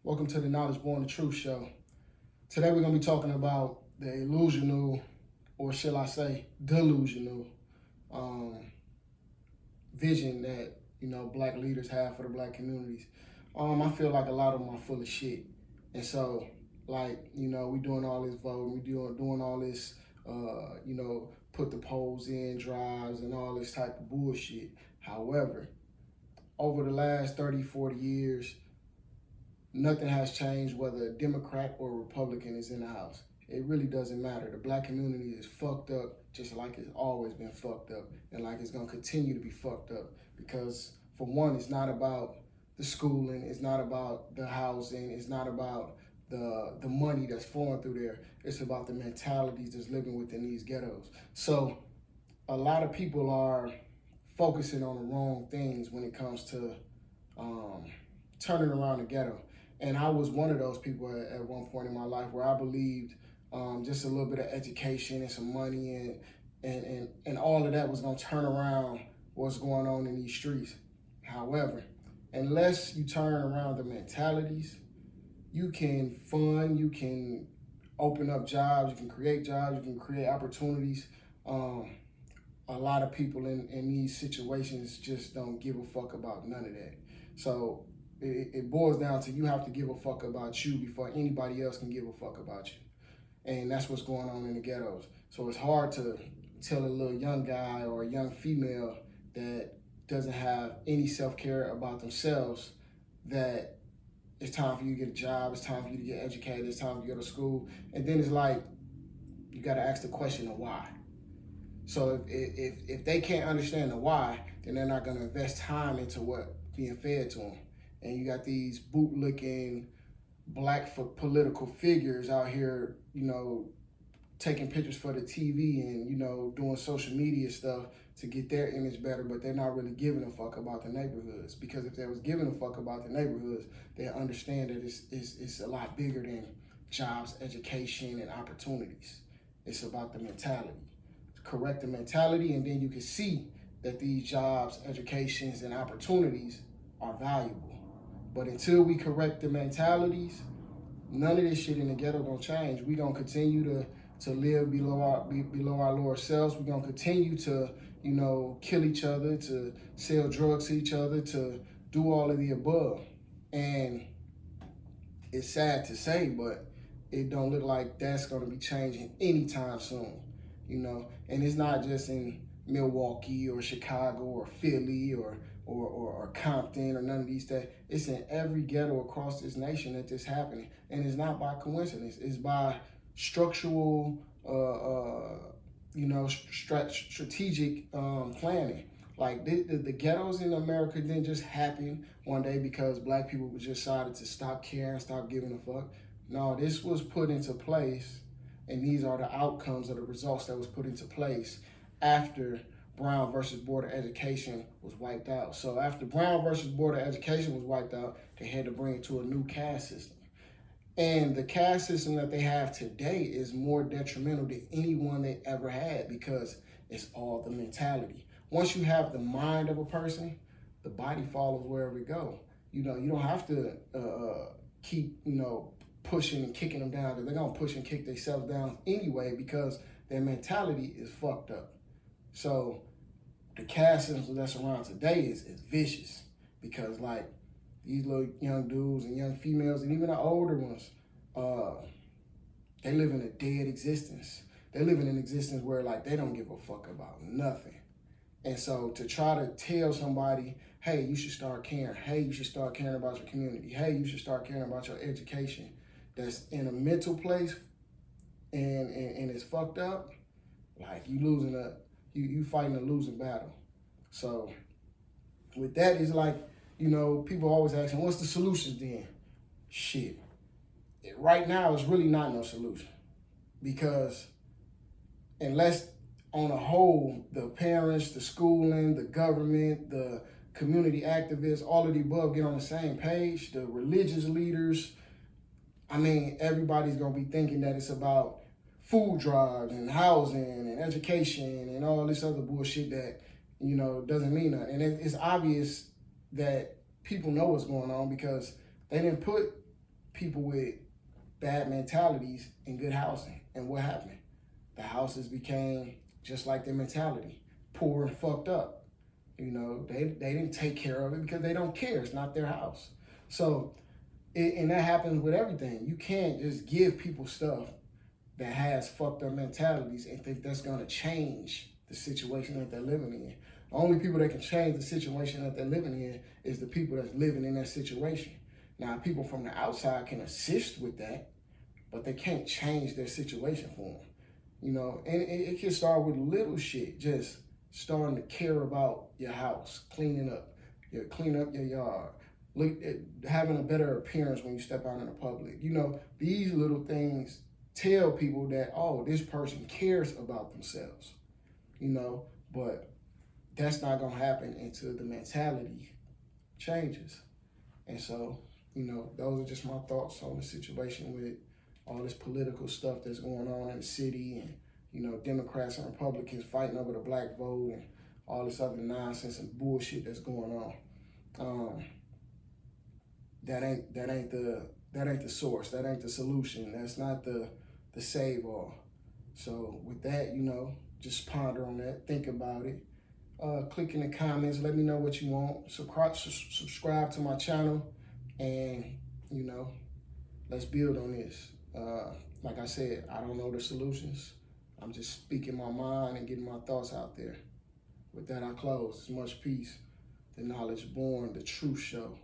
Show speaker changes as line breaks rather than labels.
Welcome to the Knowledge Born the Truth Show. Today we're going to be talking about the illusional, or shall I say, delusional vision that, black leaders have for the black communities. I feel like a lot of them are full of shit. And so, we doing all this voting, we doing all this, put the polls in, drives, and all this type of bullshit. However, over the last 30, 40 years, nothing has changed whether a Democrat or a Republican is in the House. It really doesn't matter. The black community is fucked up just like it's always been fucked up and like it's going to continue to be fucked up because, for one, it's not about the schooling, it's not about the housing, it's not about the money that's flowing through there. It's about the mentalities that's living within these ghettos. So a lot of people are focusing on the wrong things when it comes to turning around the ghetto. And I was one of those people at one point in my life where I believed just a little bit of education and some money and all of that was going to turn around what's going on in these streets. However, unless you turn around the mentalities, you can fund, you can open up jobs, you can create opportunities. A lot of people in these situations just don't give a fuck about none of that. So it boils down to you have to give a fuck about you before anybody else can give a fuck about you. And that's what's going on in the ghettos. So it's hard to tell a little young guy or a young female that doesn't have any self-care about themselves that it's time for you to get a job, it's time for you to get educated, it's time for you to go to school. And then it's like, you gotta ask the question of why. So if they can't understand the why, then they're not gonna invest time into what being fed to them. And you got these bootlicking black political figures out here, taking pictures for the TV and, doing social media stuff to get their image better, but they're not really giving a fuck about the neighborhoods. Because if they was giving a fuck about the neighborhoods, they understand that it's a lot bigger than jobs, education, and opportunities. It's about the mentality. Correct the mentality, and then you can see that these jobs, educations, and opportunities are valuable. But until we correct the mentalities, none of this shit in the ghetto gonna change. We gonna continue to live below our lower selves. We're gonna continue to, kill each other, to sell drugs to each other, to do all of the above. And it's sad to say, but it don't look like that's gonna be changing anytime soon. And it's not just in Milwaukee or Chicago or Philly or Compton or none of these things. It's in every ghetto across this nation that this happening. And it's not by coincidence. It's by structural, strategic planning. Like the ghettos in America didn't just happen one day because black people just decided to stop caring, stop giving a fuck. No, this was put into place, and these are the outcomes of the results that was put into place after Brown versus Board of Education was wiped out. So after Brown versus Board of Education was wiped out, they had to bring it to a new caste system. And the caste system that they have today is more detrimental than any one they ever had because it's all the mentality. Once you have the mind of a person, the body follows wherever it goes. You don't have to keep, pushing and kicking them down because they're going to push and kick themselves down anyway because their mentality is fucked up. So the caste system that's around today is vicious because these little young dudes and young females and even the older ones, they live in a dead existence. They live in an existence where they don't give a fuck about nothing. And so to try to tell somebody, hey, you should start caring. Hey, you should start caring about your community. Hey, you should start caring about your education. That's in a mental place and it's fucked up. You fighting a losing battle. So with that, it's people always asking, what's the solutions then? Shit. Right now, it's really not no solution. Because unless, on a whole, the parents, the schooling, the government, the community activists, all of the above get on the same page, the religious leaders, everybody's going to be thinking that it's about food drives and housing and education and all this other bullshit that, doesn't mean nothing. And it's obvious that people know what's going on because they didn't put people with bad mentalities in good housing. And what happened? The houses became just like their mentality, poor and fucked up. You know, they didn't take care of it because they don't care. It's not their house. So, and that happens with everything. You can't just give people stuff that has fucked up mentalities and think that's gonna change the situation that they're living in. The only people that can change the situation that they're living in is the people that's living in that situation. Now, people from the outside can assist with that, but they can't change their situation for them. You know, and it can start with little shit, just starting to care about your house, clean up your yard, having a better appearance when you step out in the public. You know, these little things tell people that, oh, this person cares about themselves, you know, but that's not gonna happen until the mentality changes. And so, you know, those are just my thoughts on the situation with all this political stuff that's going on in the city, and, you know, Democrats and Republicans fighting over the black vote and all this other nonsense and bullshit that's going on. That ain't the source. That ain't the solution. That's not the save all. So with that, you know, just ponder on that. Think about it. Click in the comments. Let me know what you want. Subscribe to my channel, and, you know, let's build on this. Like I said, I don't know the solutions. I'm just speaking my mind and getting my thoughts out there. With that, I close. As much peace. The Knowledge Born, the Truth Show.